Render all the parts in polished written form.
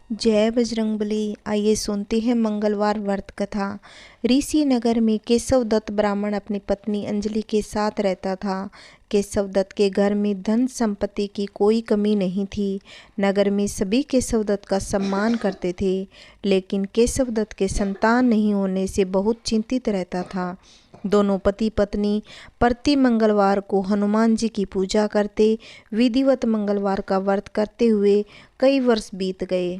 जय बजरंगबली। आइए सुनते हैं मंगलवार व्रत कथा। ऋषि नगर में केशव दत्त ब्राह्मण अपनी पत्नी अंजलि के साथ रहता था। केशव दत्त के घर में धन संपत्ति की कोई कमी नहीं थी। नगर में सभी केशव दत्त का सम्मान करते थे, लेकिन केशव दत्त के संतान नहीं होने से बहुत चिंतित रहता था। दोनों पति पत्नी प्रति मंगलवार को हनुमान जी की पूजा करते, विधिवत मंगलवार का व्रत करते हुए कई वर्ष बीत गए।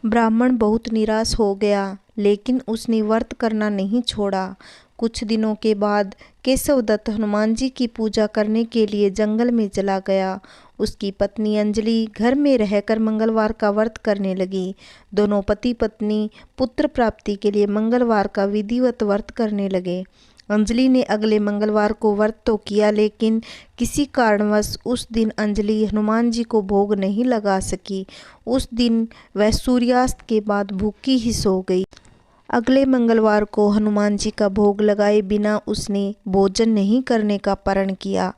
ब्राह्मण बहुत निराश हो गया, लेकिन उसने व्रत करना नहीं छोड़ा। कुछ दिनों के बाद केशव दत्त हनुमान जी की पूजा करने के लिए जंगल में चला गया। उसकी पत्नी अंजलि घर में रहकर मंगलवार का व्रत करने लगी। दोनों पति पत्नी पुत्र प्राप्ति के लिए मंगलवार का विधिवत व्रत करने लगे। अंजलि ने अगले मंगलवार को व्रत तो किया, लेकिन किसी कारणवश उस दिन अंजलि हनुमान जी को भोग नहीं लगा सकी। उस दिन वह सूर्यास्त के बाद भूखी ही सो गई। अगले मंगलवार को हनुमान जी का भोग लगाए बिना उसने भोजन नहीं करने का प्रण किया।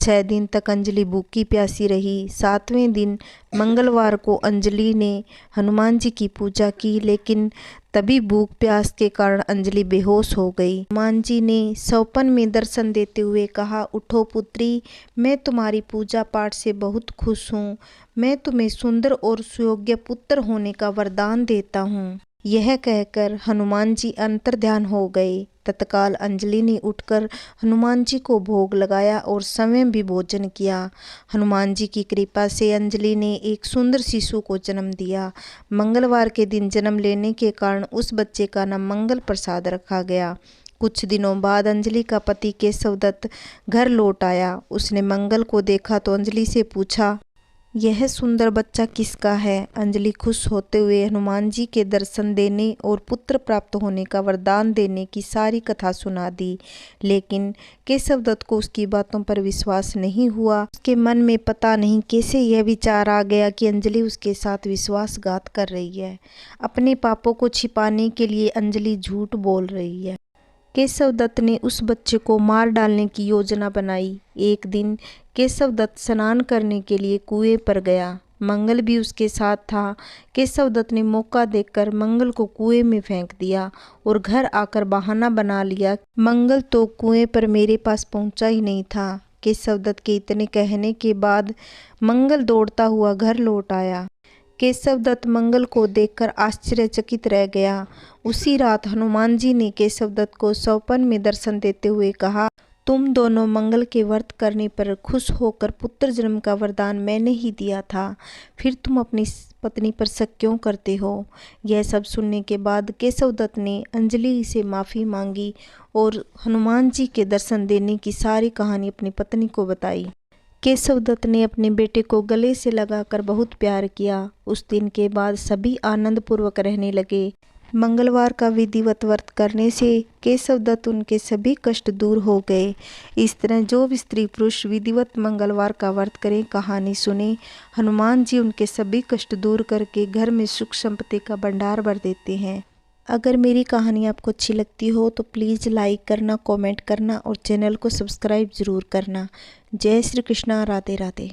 6 दिन तक अंजलि भूखी प्यासी रही। 7वें दिन मंगलवार को अंजलि ने हनुमान जी की पूजा की, लेकिन तभी भूख प्यास के कारण अंजलि बेहोश हो गई। हनुमान जी ने स्वप्न में दर्शन देते हुए कहा, उठो पुत्री, मैं तुम्हारी पूजा पाठ से बहुत खुश हूँ। मैं तुम्हें सुंदर और सुयोग्य पुत्र होने का वरदान देता हूँ। यह कहकर हनुमान जी अंतर्ध्यान हो गए। तत्काल अंजलि ने उठकर हनुमान जी को भोग लगाया और स्वयं भी भोजन किया। हनुमान जी की कृपा से अंजलि ने एक सुंदर शिशु को जन्म दिया। मंगलवार के दिन जन्म लेने के कारण उस बच्चे का नाम मंगल प्रसाद रखा गया। कुछ दिनों बाद अंजलि का पति केशव दत्त घर लौट आया। उसने मंगल को देखा तो अंजलि से पूछा, यह सुंदर बच्चा किसका है? अंजलि खुश होते हुए हनुमान जी के दर्शन देने और पुत्र प्राप्त होने का वरदान देने की सारी कथा सुना दी, लेकिन केशव दत्त को उसकी बातों पर विश्वास नहीं हुआ। उसके मन में पता नहीं कैसे यह विचार आ गया कि अंजलि उसके साथ विश्वासघात कर रही है। अपने पापों को छिपाने के लिए अंजलि झूठ बोल रही है। केशव दत्त ने उस बच्चे को मार डालने की योजना बनाई। एक दिन केशव दत्त स्नान करने के लिए कुएं पर गया। मंगल भी उसके साथ था। केशव दत्त ने मौका देखकर मंगल को कुएं में फेंक दिया और घर आकर बहाना बना लिया, मंगल तो कुएं पर मेरे पास पहुंचा ही नहीं था। केशव दत्त के इतने कहने के बाद मंगल दौड़ता हुआ घर लौट आया। केशव दत्त मंगल को देखकर आश्चर्यचकित रह गया। उसी रात हनुमान जी ने केशव दत्त को स्वप्न में दर्शन देते हुए कहा, तुम दोनों मंगल के व्रत करने पर खुश होकर पुत्र जन्म का वरदान मैंने ही दिया था, फिर तुम अपनी पत्नी पर शक क्यों करते हो? यह सब सुनने के बाद केशव दत्त ने अंजलि से माफ़ी मांगी और हनुमान जी के दर्शन देने की सारी कहानी अपनी पत्नी को बताई। केशव दत्त ने अपने बेटे को गले से लगाकर बहुत प्यार किया। उस दिन के बाद सभी आनंद पूर्वक रहने लगे। मंगलवार का विधिवत व्रत करने से केशव दत्त उनके सभी कष्ट दूर हो गए। इस तरह जो भी स्त्री पुरुष विधिवत मंगलवार का व्रत करें, कहानी सुने, हनुमान जी उनके सभी कष्ट दूर करके घर में सुख संपत्ति का भंडार भर देते हैं। अगर मेरी कहानी आपको अच्छी लगती हो तो प्लीज़ लाइक करना, कमेंट करना और चैनल को सब्सक्राइब ज़रूर करना। जय श्री कृष्णा। राधे राधे।